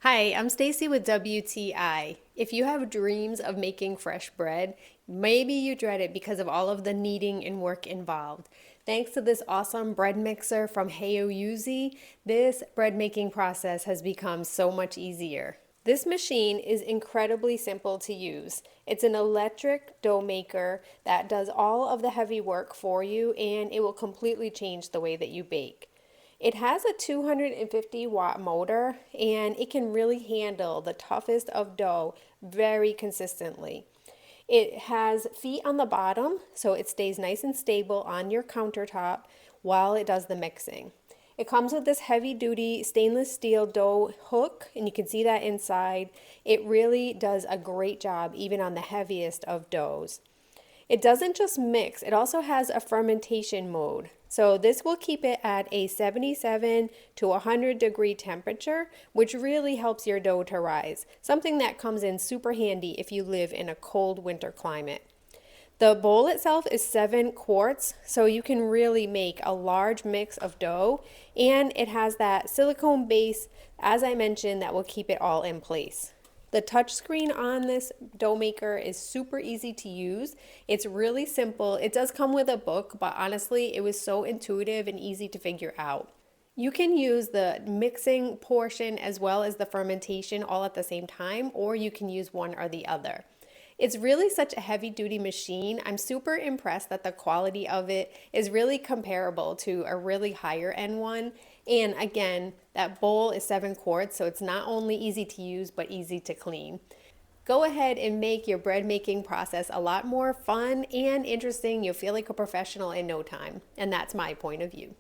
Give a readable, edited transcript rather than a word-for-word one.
Hi, I'm Stacy with WTI. If you have dreams of making fresh bread, maybe you dread it because of all of the kneading and work involved. Thanks to this awesome bread mixer from HaiiuzHi, this bread making process has become so much easier. This machine is incredibly simple to use. It's an electric dough maker that does all of the heavy work for you, and it will completely change the way that you bake. It has a 250-watt motor, and it can really handle the toughest of dough very consistently. It has feet on the bottom, so it stays nice and stable on your countertop while it does the mixing. It comes with this heavy duty stainless steel dough hook, and you can see that inside. It really does a great job even on the heaviest of doughs. It doesn't just mix, it also has a fermentation mode. So this will keep it at a 77 to 100 degree temperature, which really helps your dough to rise. Something that comes in super handy if you live in a cold winter climate. The bowl itself is 7 quarts, so you can really make a large mix of dough, and it has that silicone base, as I mentioned, that will keep it all in place. The touchscreen on this dough maker is super easy to use. It's really simple. It does come with a book, but honestly, it was so intuitive and easy to figure out. You can use the mixing portion as well as the fermentation all at the same time, or you can use one or the other. It's really such a heavy duty machine. I'm super impressed that the quality of it is really comparable to a really higher end one. And again, that bowl is 7 quarts, so it's not only easy to use, but easy to clean. Go ahead and make your bread making process a lot more fun and interesting. You'll feel like a professional in no time. And that's my point of view.